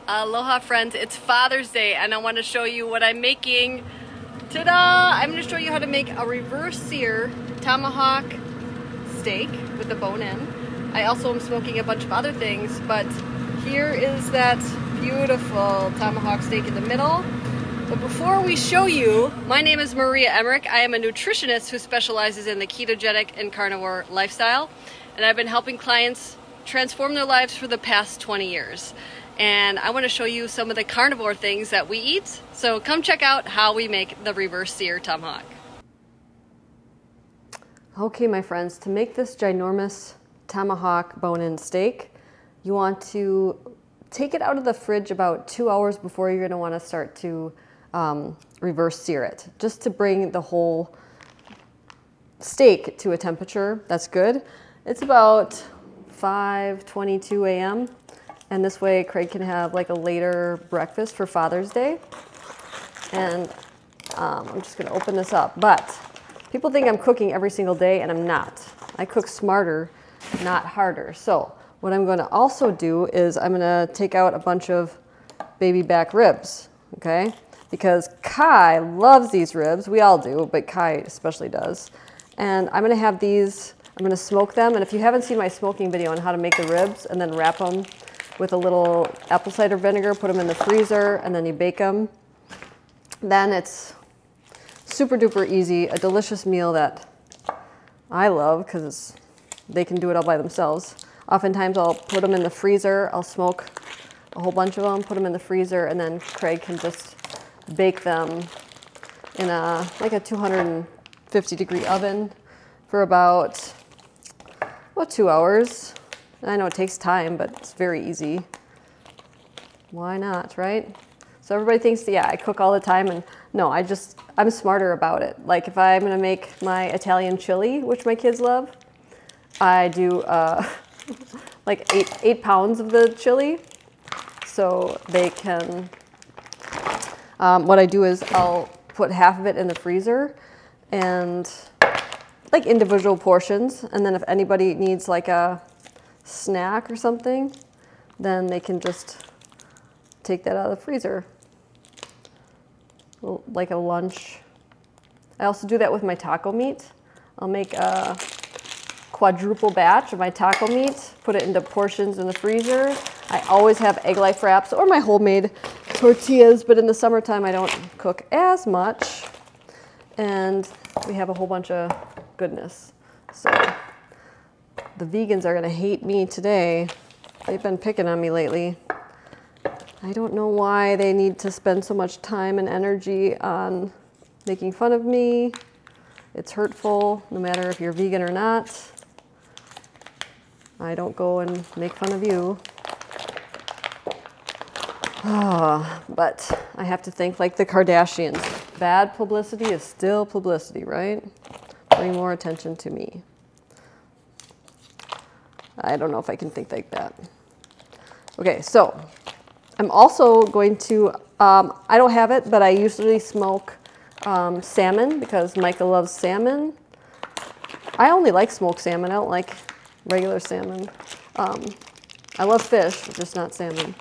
Aloha friends, it's Father's Day and I want to show you what I'm making. Ta-da! I'm going to show you how to make a reverse sear tomahawk steak with the bone in. I also am smoking a bunch of other things, but here is that beautiful tomahawk steak in the middle. But before we show you, my name is Maria Emmerich. I am a nutritionist who specializes in the ketogenic and carnivore lifestyle, and I've been helping clients transform their lives for the past 20 years. And I want to show you some of the carnivore things that we eat. So come check out how we make the reverse sear tomahawk. Okay, my friends, to make this ginormous tomahawk bone-in steak, you want to take it out of the fridge about 2 hours before you're going to want to start to reverse sear it, just to bring the whole steak to a temperature that's good. It's about 5:22 a.m. and this way Craig can have like a later breakfast for Father's Day. And I'm just going to open this up, but people think I'm cooking every single day and I'm not. I cook smarter, not harder. So what I'm going to also do is I'm going to take out a bunch of baby back ribs, okay? Because Kai loves these ribs. We all do, but Kai especially does. And I'm going to have these, I'm going to smoke them. And if you haven't seen my smoking video on how to make the ribs and then wrap them with a little apple cider vinegar, put them in the freezer, and then you bake them, then it's super duper easy, a delicious meal that I love because they can do it all by themselves. Oftentimes I'll put them in the freezer, I'll smoke a whole bunch of them, put them in the freezer, and then Craig can just bake them in like a 250-degree oven for about 2 hours. And I know it takes time, but it's very easy. Why not, right? So everybody thinks, yeah, I cook all the time, and no, I'm smarter about it. Like if I'm gonna make my Italian chili, which my kids love, I do like eight pounds of the chili, so they can, what I do is I'll put half of it in the freezer and like individual portions, and then if anybody needs like a snack or something, then they can just take that out of the freezer, like a lunch. I also do that with my taco meat. I'll make a quadruple batch of my taco meat, put it into portions in the freezer. I always have egg life wraps or my homemade tortillas, but in the summertime I don't cook as much, and we have a whole bunch of goodness. So the vegans are gonna hate me today. They've been picking on me lately. I don't know why they need to spend so much time and energy on making fun of me. It's hurtful, no matter if you're vegan or not. I don't go and make fun of you. But I have to think like the Kardashians. Bad publicity is still publicity, right? Bring more attention to me. I don't know if I can think like that. Okay, so I'm also going to, I don't have it, but I usually smoke salmon because Micah loves salmon. I only like smoked salmon. I don't like regular salmon. I love fish, just not salmon,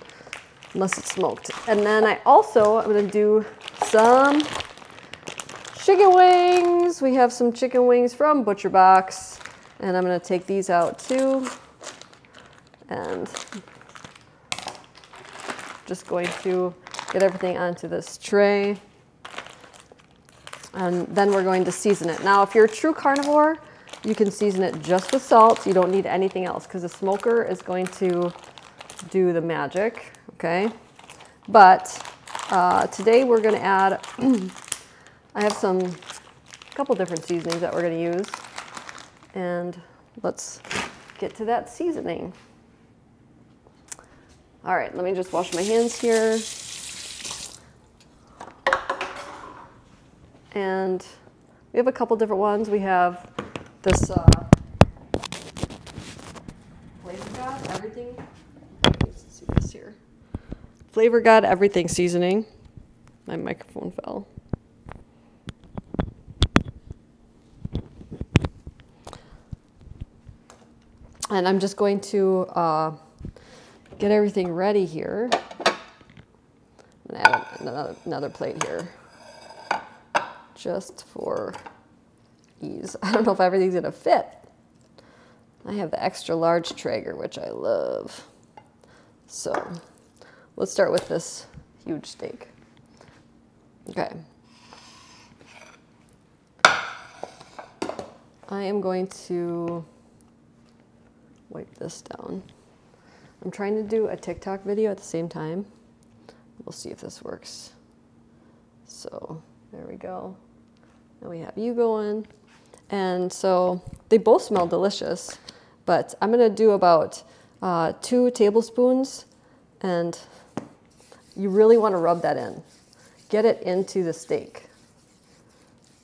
unless it's smoked. And then I'm going to do some chicken wings. We have some chicken wings from Butcherbox, and I'm going to take these out too. And just going to get everything onto this tray. And then we're going to season it. Now, if you're a true carnivore, you can season it just with salt. You don't need anything else because the smoker is going to do the magic, okay? But today we're going to add, I have a couple different seasonings that we're going to use. And let's get to that seasoning. All right, let me just wash my hands here. And we have a couple different ones. We have this Flavor God Everything. Let's see this here. Flavor God Everything seasoning. My microphone fell. And I'm just going to get everything ready here. another plate here, just for ease. I don't know if everything's gonna fit. I have the extra large Traeger, which I love. So let's start with this huge steak. Okay. I am going to wipe this down. I'm trying to do a TikTok video at the same time. We'll see if this works. So there we go. Now we have you going. And so they both smell delicious, but I'm gonna do about 2 tablespoons, and you really wanna rub that in. Get it into the steak.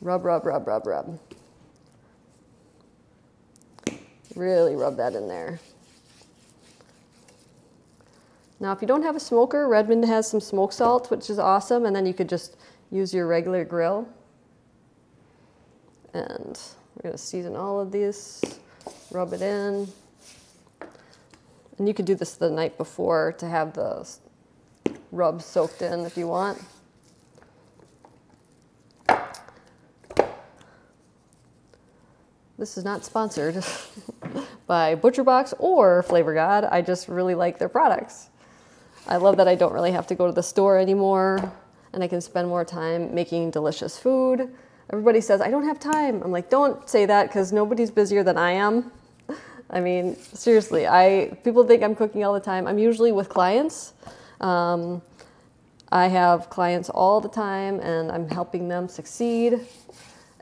Rub, rub, rub, rub, rub. Really rub that in there. Now, if you don't have a smoker, Redmond has some smoke salt, which is awesome, and then you could just use your regular grill. And we're gonna season all of these, rub it in. And you could do this the night before to have the rub soaked in if you want. This is not sponsored by Butcherbox or Flavor God. I just really like their products. I love that I don't really have to go to the store anymore, and I can spend more time making delicious food. Everybody says, I don't have time. I'm like, don't say that, because nobody's busier than I am. I mean, seriously, people think I'm cooking all the time. I'm usually with clients. I have clients all the time, and I'm helping them succeed.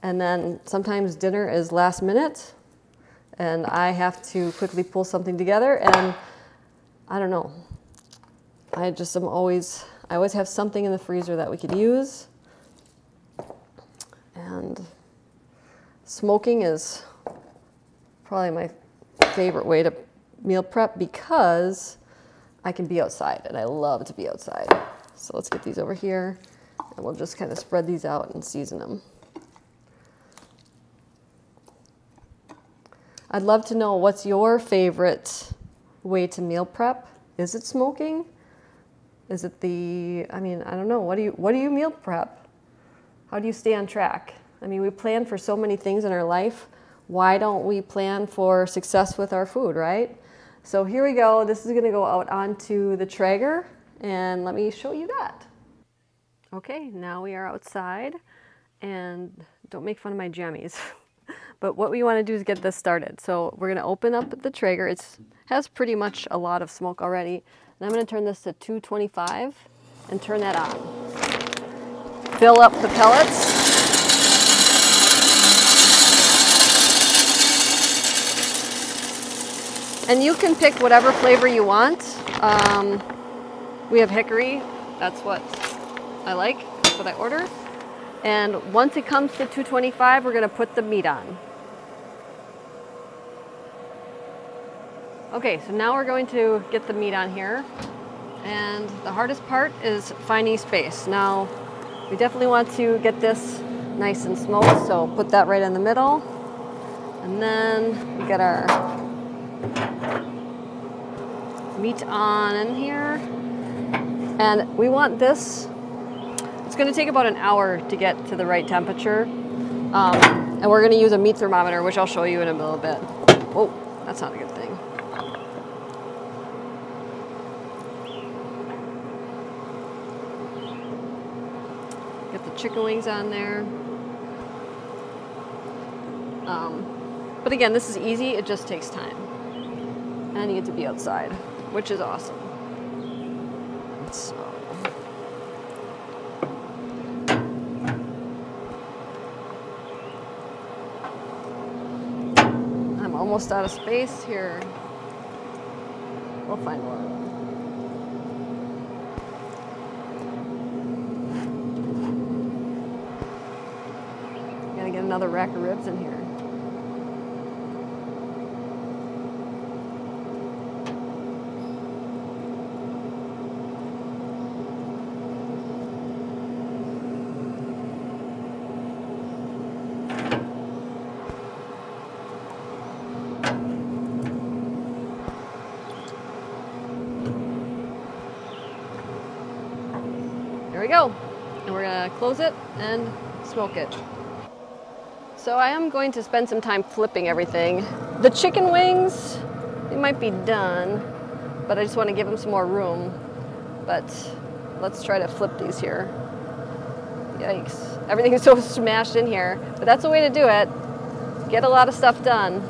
And then sometimes dinner is last minute, and I have to quickly pull something together, and I don't know. I always have something in the freezer that we could use. And smoking is probably my favorite way to meal prep, because I can be outside, and I love to be outside. So let's get these over here, and we'll just kind of spread these out and season them. I'd love to know, what's your favorite way to meal prep? Is it smoking? Is it I don't know. What do you meal prep? How do you stay on track? I mean, we plan for so many things in our life. Why don't we plan for success with our food, right? So here we go. This is gonna go out onto the Traeger, and let me show you that. Okay, now we are outside, and don't make fun of my jammies. But what we want to do is get this started. So we're going to open up the Traeger. It has pretty much a lot of smoke already. And I'm going to turn this to 225 and turn that on. Fill up the pellets. And you can pick whatever flavor you want. We have hickory. That's what I like. That's what I order. And once it comes to 225, we're going to put the meat on. Okay, so now we're going to get the meat on here. And the hardest part is finding space. Now, we definitely want to get this nice and smoked, so put that right in the middle. And then we get our meat on in here. And we want this, it's going to take about an hour to get to the right temperature. And we're going to use a meat thermometer, which I'll show you in a little bit. Whoa, that's not a good thing. Get the chicken wings on there. But again, this is easy. It just takes time. And you get to be outside, which is awesome. So. I'm almost out of space here. We'll find more. Gotta get another rack of ribs in here. There we go. And we're gonna close it and smoke it. So I am going to spend some time flipping everything. The chicken wings, they might be done, but I just want to give them some more room. But let's try to flip these here. Yikes. Everything is so smashed in here, but that's a way to do it. Get a lot of stuff done.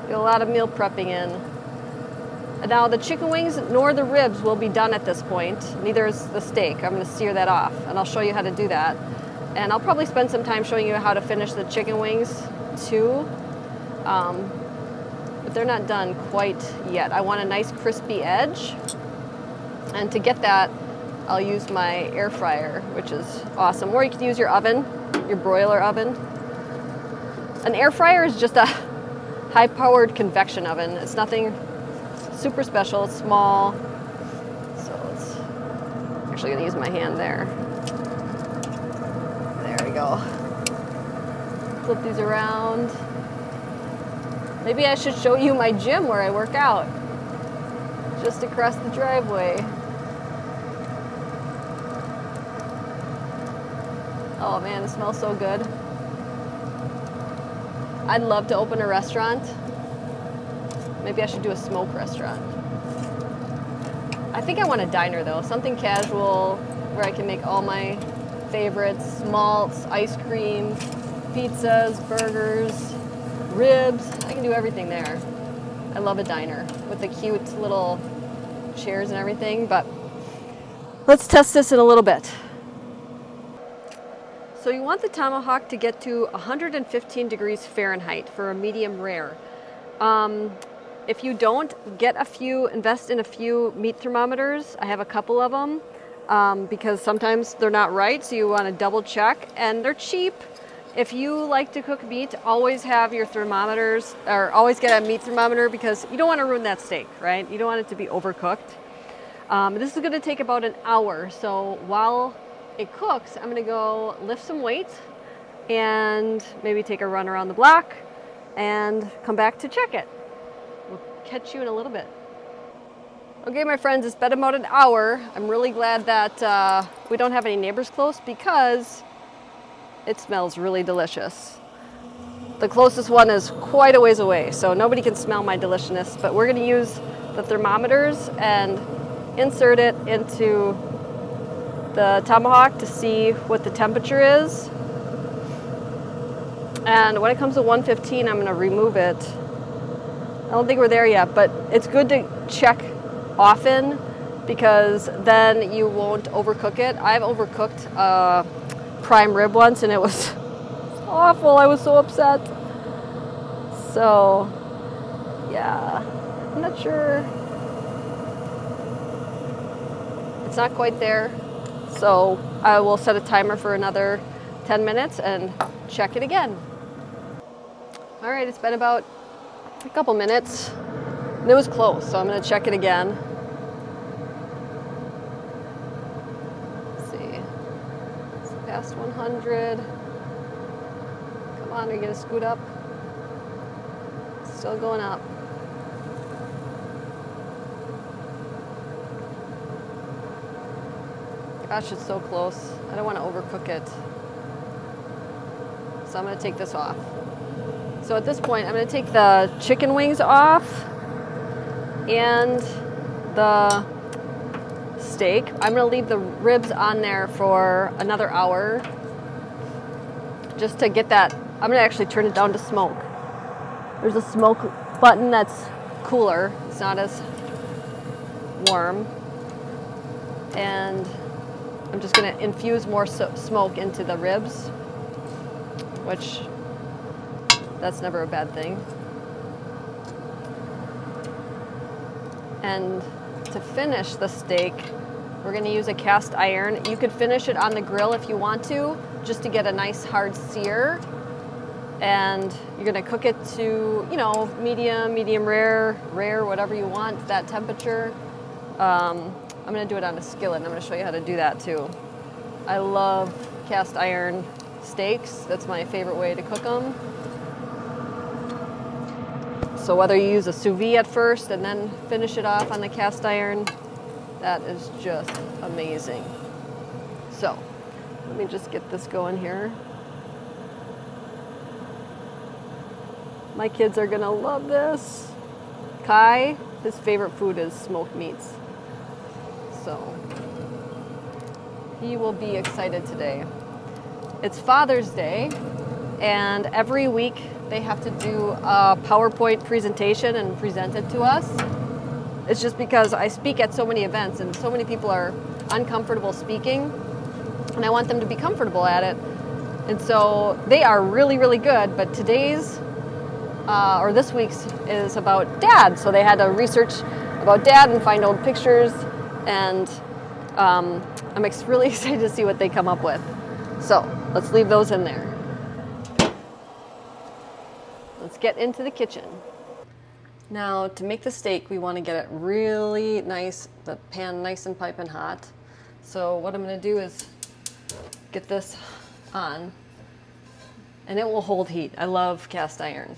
Get a lot of meal prepping in. And now the chicken wings nor the ribs will be done at this point. Neither is the steak. I'm going to sear that off, and I'll show you how to do that. And I'll probably spend some time showing you how to finish the chicken wings too. But they're not done quite yet. I want a nice crispy edge. And to get that, I'll use my air fryer, which is awesome. Or you can use your oven, your broiler oven. An air fryer is just a high-powered convection oven. It's nothing super special. It's small. So it's actually going to use my hand there. There we go. Flip these around. Maybe I should show you my gym where I work out. Just across the driveway. Oh man, it smells so good. I'd love to open a restaurant. Maybe I should do a smoke restaurant. I think I want a diner though, something casual where I can make all my favorites, malts, ice cream, pizzas, burgers, ribs. I can do everything there. I love a diner with the cute little chairs and everything, but let's test this in a little bit. So you want the tomahawk to get to 115 degrees Fahrenheit for a medium rare. If you don't, invest in a few meat thermometers. I have a couple of them because sometimes they're not right, so you want to double check, and they're cheap. If you like to cook meat, always have your thermometers, or always get a meat thermometer because you don't want to ruin that steak, right? You don't want it to be overcooked. This is going to take about an hour, so while it cooks, I'm going to go lift some weight and maybe take a run around the block and come back to check it. We'll catch you in a little bit. Okay, my friends, it's been about an hour. I'm really glad that we don't have any neighbors close because it smells really delicious. The closest one is quite a ways away, so nobody can smell my deliciousness, but we're going to use the thermometers and insert it into the tomahawk to see what the temperature is. And when it comes to 115, I'm going to remove it. I don't think we're there yet, but it's good to check often because then you won't overcook it. I've overcooked prime rib once and it was awful. I was so upset. So, yeah, I'm not sure. It's not quite there. So I will set a timer for another 10 minutes and check it again. All right, it's been about a couple minutes. And it was close, so I'm going to check it again. Let's see. It's past 100. Come on, are you going to scoot up? Still going up. Gosh, it's so close. I don't want to overcook it. So I'm going to take this off. So at this point, I'm going to take the chicken wings off and the steak. I'm going to leave the ribs on there for another hour just to get that. I'm going to actually turn it down to smoke. There's a smoke button that's cooler. It's not as warm. And I'm just going to infuse more smoke into the ribs, which that's never a bad thing. And to finish the steak, we're going to use a cast iron. You could finish it on the grill if you want to, just to get a nice hard sear. And you're going to cook it to, you know, medium rare, whatever you want, that temperature. I'm going to do it on a skillet, and I'm going to show you how to do that too. I love cast iron steaks. That's my favorite way to cook them. So whether you use a sous vide at first and then finish it off on the cast iron, that is just amazing. So let me just get this going here. My kids are gonna love this. Kai, his favorite food is smoked meats. So he will be excited today. It's Father's Day, and every week they have to do a PowerPoint presentation and present it to us. It's just because I speak at so many events and so many people are uncomfortable speaking, and I want them to be comfortable at it. And so they are really, really good, but today's or this week's is about Dad. So they had to research about Dad and find old pictures, and I'm really excited to see what they come up with. So let's leave those in there. Let's get into the kitchen. Now to make the steak, we want to get it really nice, the pan nice and piping hot. So what I'm going to do is get this on, and it will hold heat. I love cast iron.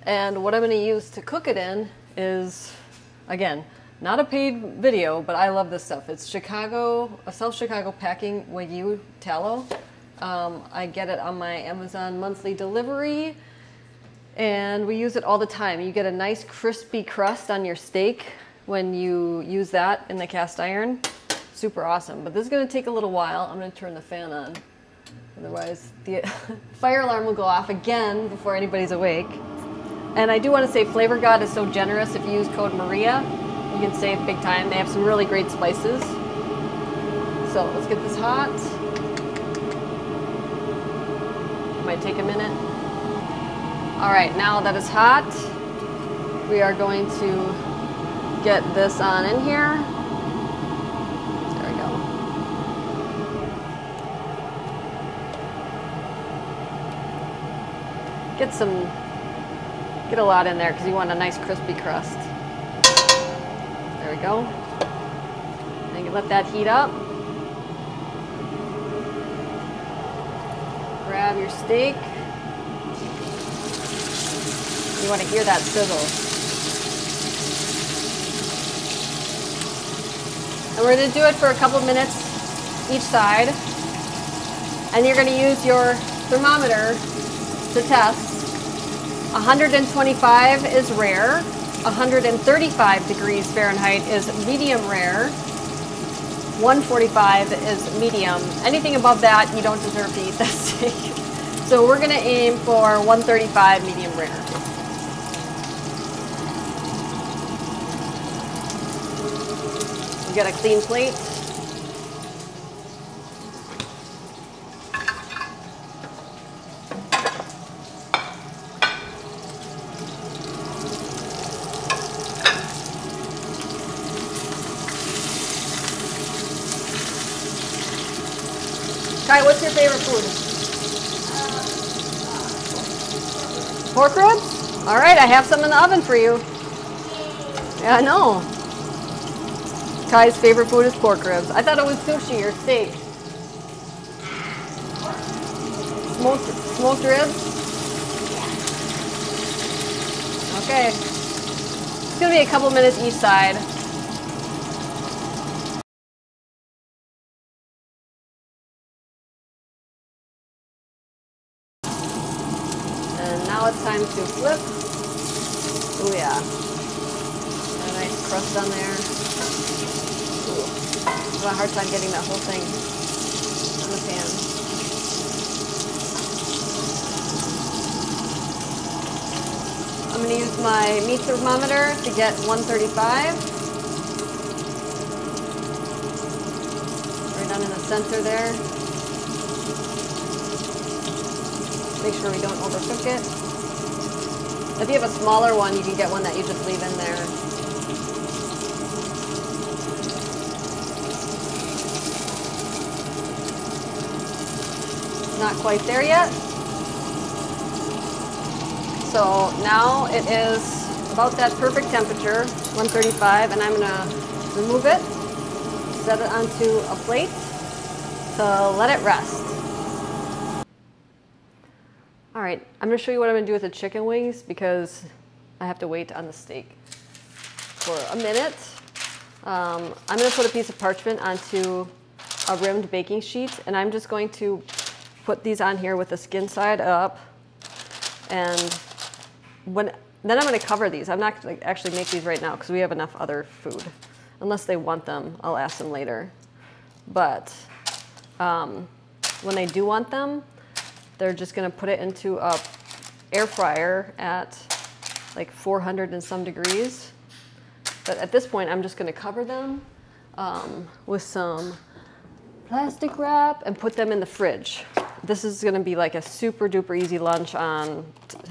And what I'm going to use to cook it in is, again, not a paid video, but I love this stuff. It's a South Chicago packing Wagyu tallow. I get it on my Amazon monthly delivery, and we use it all the time. You get a nice crispy crust on your steak when you use that in the cast iron. Super awesome. But this is going to take a little while. I'm going to turn the fan on. Otherwise, the fire alarm will go off again before anybody's awake. And I do want to say Flavor God is so generous. If you use code Maria, you can save big time. They have some really great spices. So let's get this hot. Might take a minute. All right, now that it's hot, we are going to get this on in here. There we go. Get a lot in there because you want a nice crispy crust. There we go. And you let that heat up. Grab your steak. You want to hear that sizzle. And we're going to do it for a couple minutes each side. And you're going to use your thermometer to test. 125 is rare. 135 degrees Fahrenheit is medium rare. 145 is medium. Anything above that, you don't deserve to eat that steak. So we're going to aim for 135 medium rare. You got a clean plate. Kai, what's your favorite food? Pork ribs? All right, I have some in the oven for you. Yeah, I know. Kai's favorite food is pork ribs. I thought it was sushi or steak. Smoked ribs? Okay. It's gonna be a couple minutes each side. And now it's time to flip. Oh yeah. A nice crust on there. Ooh. I have a hard time getting that whole thing on the pan. I'm going to use my meat thermometer to get 135. Right down in the center there. Make sure we don't overcook it. If you have a smaller one, you can get one that you just leave in there. Not quite there yet. So now it is about that perfect temperature, 135, and I'm gonna remove it, set it onto a plate to let it rest. All right, I'm gonna show you what I'm gonna do with the chicken wings because I have to wait on the steak for a minute. I'm gonna put a piece of parchment onto a rimmed baking sheet, and I'm just going to put these on here with the skin side up. And then I'm going to cover these. I'm not going to actually make these right now because we have enough other food. Unless they want them, I'll ask them later. But when they do want them, they're just going to put it into a air fryer at like 400 and some degrees. But at this point, I'm just going to cover them with some plastic wrap and put them in the fridge. This is going to be like a super duper easy lunch on,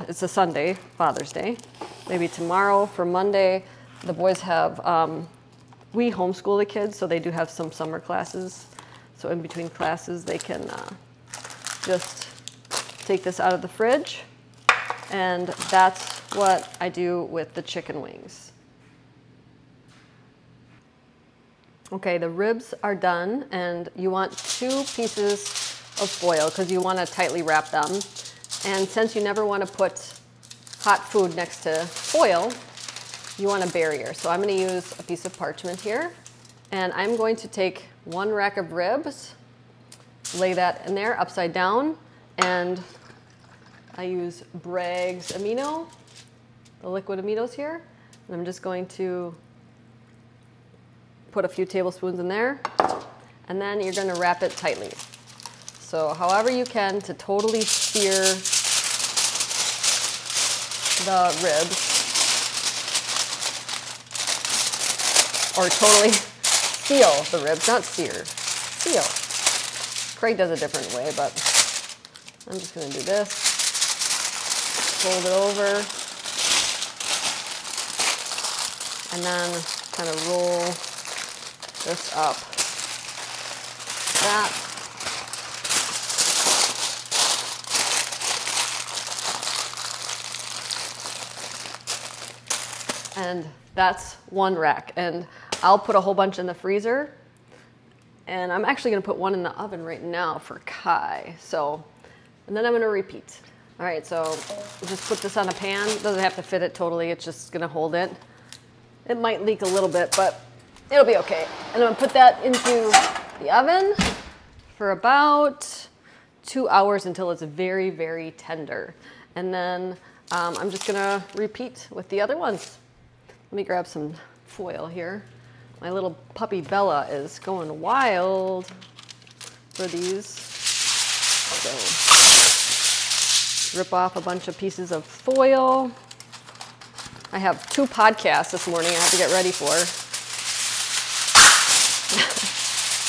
it's a Sunday, Father's Day. Maybe tomorrow for Monday. The boys have, we homeschool the kids, so they do have some summer classes. So in between classes, they can just take this out of the fridge. And that's what I do with the chicken wings. Okay, the ribs are done, and you want 2 pieces of foil because you want to tightly wrap them. And since you never want to put hot food next to foil, you want a barrier. So I'm going to use a piece of parchment here, and I'm going to take 1 rack of ribs, lay that in there upside down, and I use Bragg's amino, the liquid aminos here, and I'm just going to put a few tablespoons in there, and then you're going to wrap it tightly. So however you can to totally sear the ribs, or totally seal the ribs, not sear, seal. Craig does a different way, but I'm just going to do this, fold it over, and then kind of roll this up. That. And that's 1 rack. And I'll put a whole bunch in the freezer. And I'm actually going to put 1 in the oven right now for Kai. So, and then I'm going to repeat. All right, so just put this on a pan. It doesn't have to fit it totally. It's just going to hold it. It might leak a little bit, but it'll be okay. And I'm going to put that into the oven for about 2 hours until it's very, very tender. And then I'm just going to repeat with the other ones. Let me grab some foil here. My little puppy Bella is going wild for these. So rip off a bunch of pieces of foil. I have 2 podcasts this morning I have to get ready for.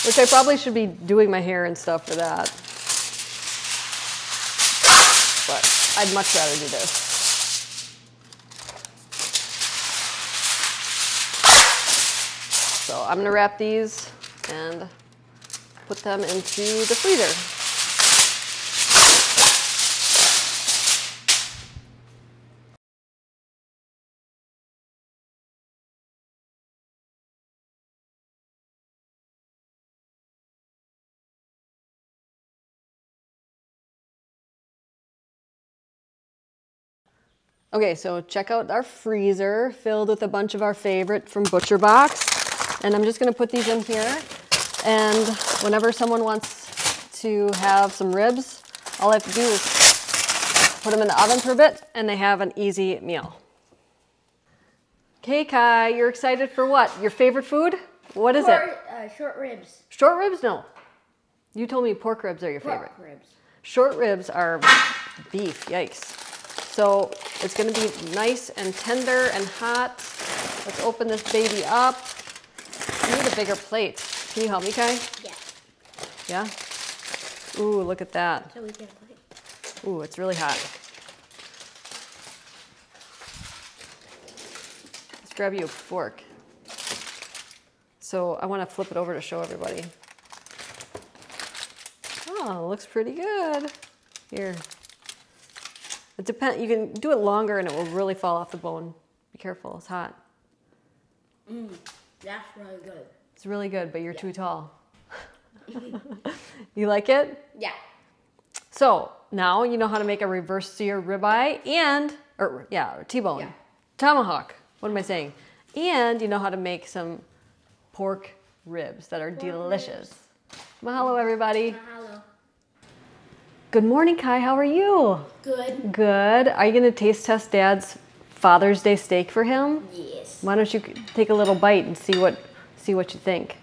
Which I probably should be doing my hair and stuff for that. But I'd much rather do this. So I'm going to wrap these and put them into the freezer. Okay, so check out our freezer filled with a bunch of our favorite from Butcherbox. And I'm just going to put these in here. And whenever someone wants to have some ribs, all I have to do is put them in the oven for a bit and they have an easy meal. Okay, Kai, you're excited for what? Your favorite food? What is it? Short ribs. Short ribs? No. You told me pork ribs are your favorite. Pork ribs. Short ribs are beef, yikes. So it's going to be nice and tender and hot. Let's open this baby up. I need a bigger plate. Can you help me, Kai? Yeah. Yeah? Ooh, look at that. So we get a plate. Ooh, it's really hot. Let's grab you a fork. So I want to flip it over to show everybody. Oh, looks pretty good. Here. It depends. You can do it longer and it will really fall off the bone. Be careful, it's hot. That's really good. It's really good, but you're too tall. You like it? Yeah. So now you know how to make a reverse sear ribeye or T-bone. Yeah. Tomahawk. What am I saying? And you know how to make some pork ribs that are delicious. Ribs. Mahalo, everybody. Mahalo. Good morning, Kai. How are you? Good. Good. Are you going to taste test Dad's Father's Day steak for him? Yes. Why don't you take a little bite and see what you think?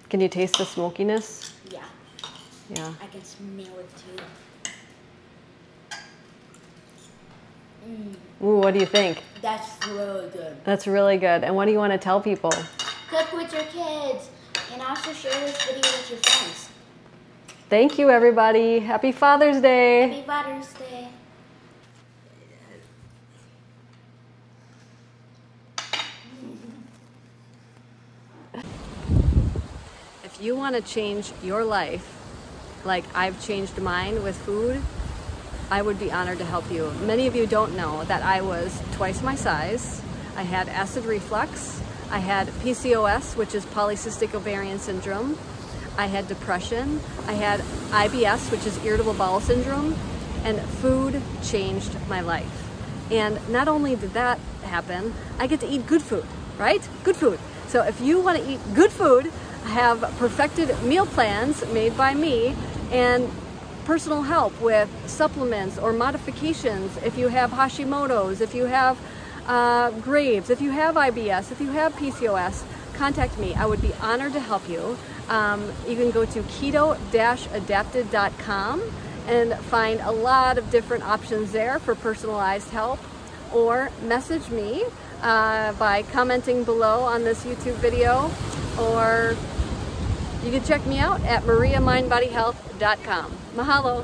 Can you taste the smokiness? Yeah. Yeah. I can smell it too. Ooh, what do you think? That's really good. That's really good. And what do you want to tell people? Cook with your kids and also share this video with your friends. Thank you, everybody. Happy Father's Day. Happy Father's Day. If you want to change your life like I've changed mine with food, I would be honored to help you. Many of you don't know that I was twice my size. I had acid reflux. I had PCOS, which is polycystic ovarian syndrome. I had depression. I had IBS, which is irritable bowel syndrome. And food changed my life. And not only did that happen, I get to eat good food, right? Good food. So if you want to eat good food, I have perfected meal plans made by me and personal help with supplements or modifications if you have Hashimoto's, if you have Graves, if you have IBS, if you have PCOS, contact me. I would be honored to help you. You can go to keto-adapted.com and find a lot of different options there for personalized help, or message me by commenting below on this YouTube video, or you can check me out at mariamindbodyhealth.com. Mahalo.